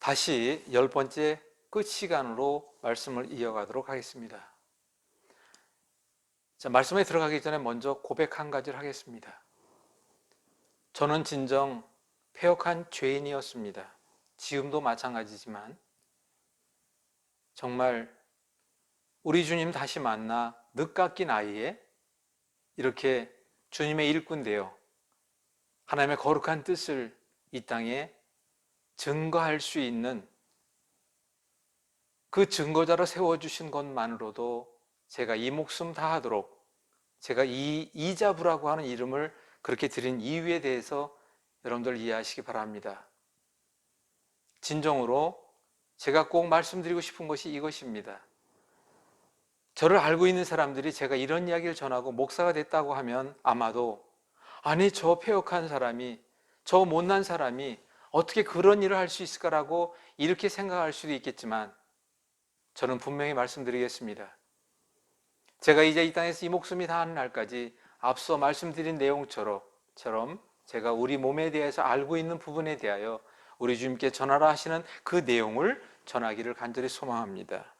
다시 10번째 끝 시간으로 말씀을 이어가도록 하겠습니다. 자, 말씀에 들어가기 전에 먼저 고백 한 가지를 하겠습니다. 저는 진정 패역한 죄인이었습니다. 지금도 마찬가지지만 정말 우리 주님 다시 만나 늦깎이 나이에 이렇게 주님의 일꾼 되어 하나님의 거룩한 뜻을 이 땅에 증거할 수 있는 그 증거자로 세워주신 것만으로도 제가 이 목숨 다하도록 제가 이 이자부라고 하는 이름을 그렇게 드린 이유에 대해서 여러분들 이해하시기 바랍니다. 진정으로 제가 꼭 말씀드리고 싶은 것이 이것입니다. 저를 알고 있는 사람들이 제가 이런 이야기를 전하고 목사가 됐다고 하면 아마도 아니 저 패역한 사람이 저 못난 사람이 어떻게 그런 일을 할 수 있을까라고 이렇게 생각할 수도 있겠지만 저는 분명히 말씀드리겠습니다. 제가 이제 이 땅에서 이 목숨이 다하는 날까지 앞서 말씀드린 내용처럼 제가 우리 몸에 대해서 알고 있는 부분에 대하여 우리 주님께 전하라 하시는 그 내용을 전하기를 간절히 소망합니다.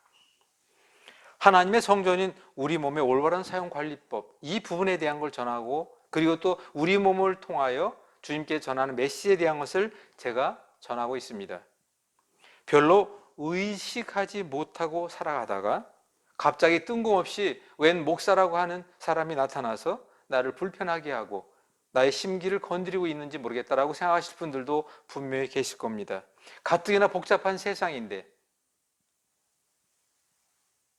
하나님의 성전인 우리 몸의 올바른 사용관리법, 이 부분에 대한 걸 전하고 그리고 또 우리 몸을 통하여 주님께 전하는 메시지에 대한 것을 제가 전하고 있습니다. 별로 의식하지 못하고 살아가다가 갑자기 뜬금없이 웬 목사라고 하는 사람이 나타나서 나를 불편하게 하고 나의 심기를 건드리고 있는지 모르겠다라고 생각하실 분들도 분명히 계실 겁니다. 가뜩이나 복잡한 세상인데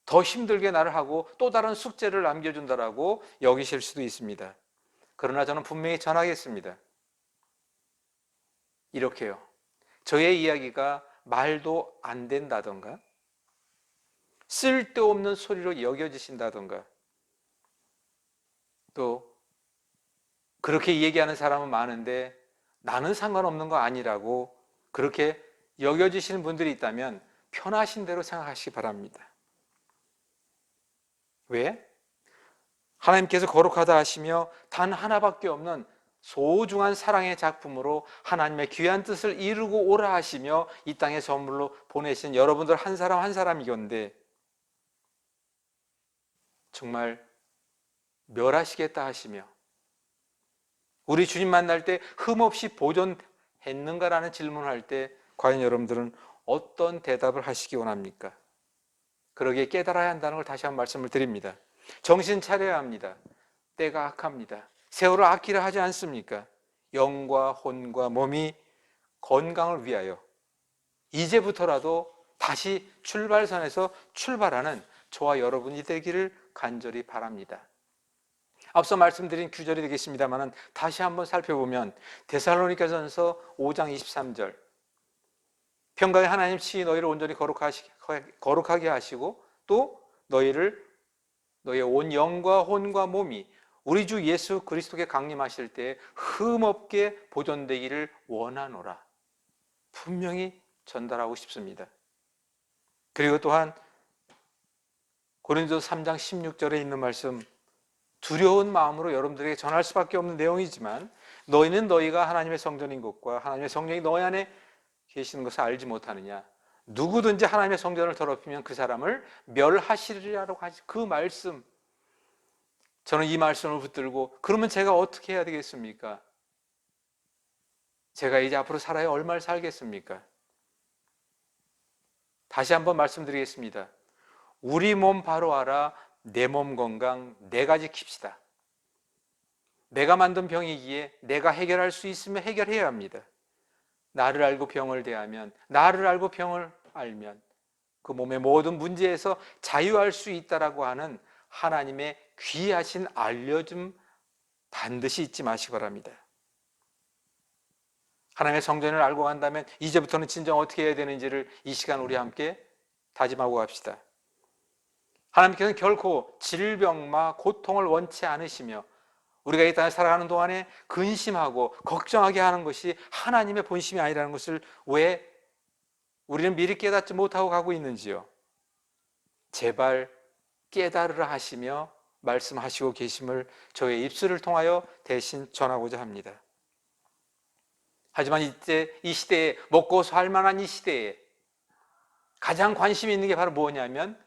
더 힘들게 나를 하고 또 다른 숙제를 남겨준다라고 여기실 수도 있습니다. 그러나 저는 분명히 전하겠습니다. 이렇게요. 저의 이야기가 말도 안 된다던가 쓸데없는 소리로 여겨지신다던가 또 그렇게 얘기하는 사람은 많은데 나는 상관없는 거 아니라고 그렇게 여겨지시는 분들이 있다면 편하신 대로 생각하시기 바랍니다. 왜? 하나님께서 거룩하다 하시며 단 하나밖에 없는 소중한 사랑의 작품으로 하나님의 귀한 뜻을 이루고 오라 하시며 이 땅에 선물로 보내신 여러분들 한 사람 한 사람이건데 정말 멸하시겠다 하시며 우리 주님 만날 때 흠없이 보존했는가라는 질문을 할 때 과연 여러분들은 어떤 대답을 하시기 원합니까? 그러기에 깨달아야 한다는 걸 다시 한번 말씀을 드립니다. 정신 차려야 합니다. 때가 악합니다. 세월을 아끼려 하지 않습니까? 영과 혼과 몸이 건강을 위하여 이제부터라도 다시 출발선에서 출발하는 저와 여러분이 되기를 간절히 바랍니다. 앞서 말씀드린 규절이 되겠습니다만 다시 한번 살펴보면 데살로니가전서 5장 23절 평강의 하나님 친히 너희를 온전히 거룩하게 하시고 또 너희의 온 영과 혼과 몸이 우리 주 예수 그리스도께 강림하실 때 흠없게 보존되기를 원하노라. 분명히 전달하고 싶습니다. 그리고 또한 고린도서 3장 16절에 있는 말씀 두려운 마음으로 여러분들에게 전할 수밖에 없는 내용이지만 너희는 너희가 하나님의 성전인 것과 하나님의 성령이 너희 안에 계시는 것을 알지 못하느냐. 누구든지 하나님의 성전을 더럽히면 그 사람을 멸하시리라고 하시 그 말씀 저는 이 말씀을 붙들고 그러면 제가 어떻게 해야 되겠습니까? 제가 이제 앞으로 살아야 얼마를 살겠습니까? 다시 한번 말씀드리겠습니다. 우리 몸 바로 알아 내 몸 건강 내가 지킵시다. 내가 만든 병이기에 내가 해결할 수 있으면 해결해야 합니다. 나를 알고 병을 대하면 나를 알고 병을 알면 그 몸의 모든 문제에서 자유할 수 있다라고 하는 하나님의 귀하신 알려줌 반드시 잊지 마시기 바랍니다. 하나님의 성전을 알고 간다면 이제부터는 진정 어떻게 해야 되는지를 이 시간 우리 함께 다짐하고 갑시다. 하나님께서는 결코 질병과 고통을 원치 않으시며 우리가 이 땅에 살아가는 동안에 근심하고 걱정하게 하는 것이 하나님의 본심이 아니라는 것을 왜 우리는 미리 깨닫지 못하고 가고 있는지요? 제발 깨달으라 하시며 말씀하시고 계심을 저의 입술을 통하여 대신 전하고자 합니다. 하지만 이제 이 시대에 먹고 살 만한 이 시대에 가장 관심이 있는 게 바로 뭐냐면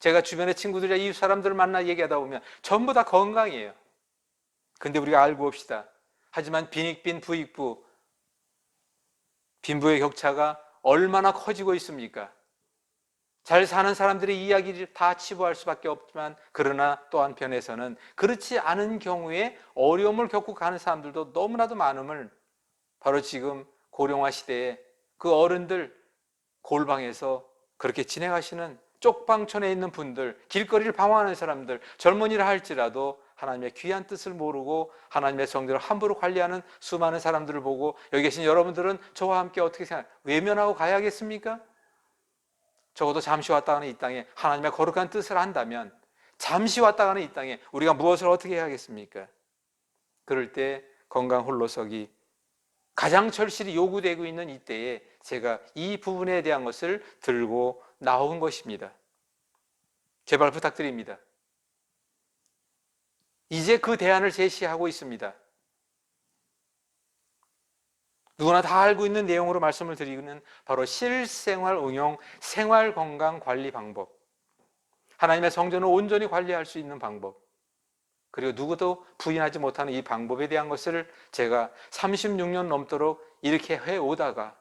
제가 주변의 친구들이나 이웃 사람들을 만나 얘기하다 보면 전부 다 건강이에요. 근데 우리가 알고 봅시다. 하지만 빈익빈 부익부, 빈부의 격차가 얼마나 커지고 있습니까? 잘 사는 사람들의 이야기를 다 치부할 수밖에 없지만, 그러나 또 한편에서는 그렇지 않은 경우에 어려움을 겪고 가는 사람들도 너무나도 많음을 바로 지금 고령화 시대에 그 어른들 골방에서 그렇게 진행하시는 쪽방촌에 있는 분들, 길거리를 방황하는 사람들, 젊은이라 할지라도 하나님의 귀한 뜻을 모르고 하나님의 성전을 함부로 관리하는 수많은 사람들을 보고, 여기 계신 여러분들은 저와 함께 어떻게 외면하고 가야겠습니까? 적어도 잠시 왔다 가는 이 땅에 하나님의 거룩한 뜻을 한다면, 잠시 왔다 가는 이 땅에 우리가 무엇을 어떻게 해야겠습니까? 그럴 때 건강 홀로서기 가장 절실히 요구되고 있는 이때에 제가 이 부분에 대한 것을 들고 나온 것입니다. 제발 부탁드립니다. 이제 그 대안을 제시하고 있습니다. 누구나 다 알고 있는 내용으로 말씀을 드리는 바로 실생활 응용 생활건강관리 방법, 하나님의 성전을 온전히 관리할 수 있는 방법, 그리고 누구도 부인하지 못하는 이 방법에 대한 것을 제가 36년 넘도록 이렇게 해오다가,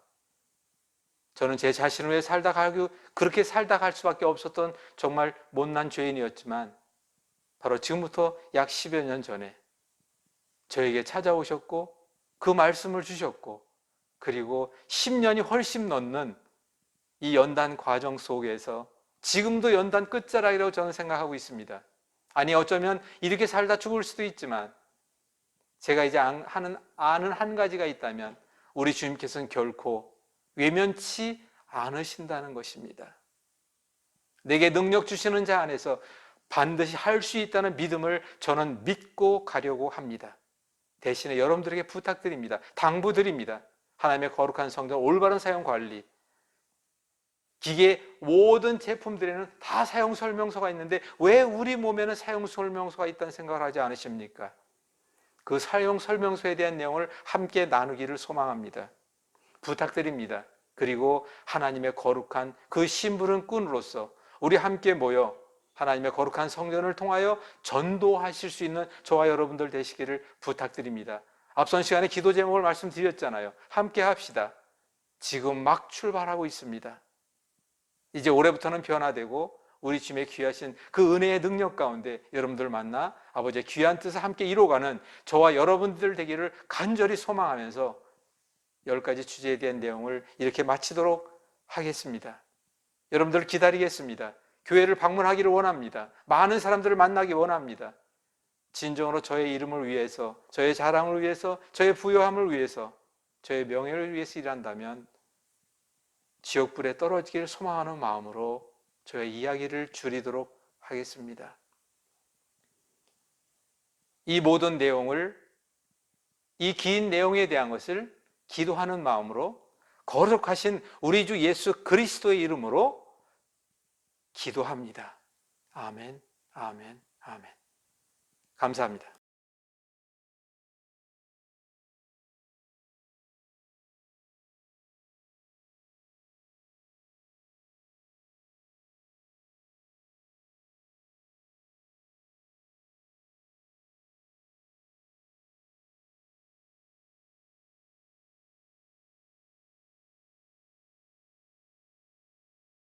저는 제 자신을 위해 살다 가고 그렇게 살다 갈 수밖에 없었던 정말 못난 죄인이었지만, 바로 지금부터 약 10여 년 전에 저에게 찾아오셨고 그 말씀을 주셨고, 그리고 10년이 훨씬 넘는 이 연단 과정 속에서 지금도 연단 끝자락이라고 저는 생각하고 있습니다. 아니, 어쩌면 이렇게 살다 죽을 수도 있지만, 제가 이제 아는 한 가지가 있다면 우리 주님께서는 결코 외면치 않으신다는 것입니다. 내게 능력 주시는 자 안에서 반드시 할 수 있다는 믿음을 저는 믿고 가려고 합니다. 대신에 여러분들에게 부탁드립니다. 당부드립니다. 하나님의 거룩한 성전 올바른 사용 관리, 기계 모든 제품들에는 다 사용 설명서가 있는데 왜 우리 몸에는 사용 설명서가 있다는 생각을 하지 않으십니까? 그 사용 설명서에 대한 내용을 함께 나누기를 소망합니다. 부탁드립니다. 그리고 하나님의 거룩한 그 심부름 꾼으로서 우리 함께 모여 하나님의 거룩한 성전을 통하여 전도하실 수 있는 저와 여러분들 되시기를 부탁드립니다. 앞선 시간에 기도 제목을 말씀드렸잖아요. 함께 합시다. 지금 막 출발하고 있습니다. 이제 올해부터는 변화되고 우리 주님의 귀하신 그 은혜의 능력 가운데 여러분들 만나 아버지의 귀한 뜻을 함께 이루어가는 저와 여러분들 되기를 간절히 소망하면서 10가지 주제에 대한 내용을 이렇게 마치도록 하겠습니다. 여러분들 기다리겠습니다. 교회를 방문하기를 원합니다. 많은 사람들을 만나기 원합니다. 진정으로 저의 이름을 위해서, 저의 자랑을 위해서, 저의 부요함을 위해서, 저의 명예를 위해서 일한다면 지옥불에 떨어지기를 소망하는 마음으로 저의 이야기를 줄이도록 하겠습니다. 이 모든 내용을, 이 긴 내용에 대한 것을 기도하는 마음으로 거룩하신 우리 주 예수 그리스도의 이름으로 기도합니다. 아멘, 아멘, 아멘. 감사합니다.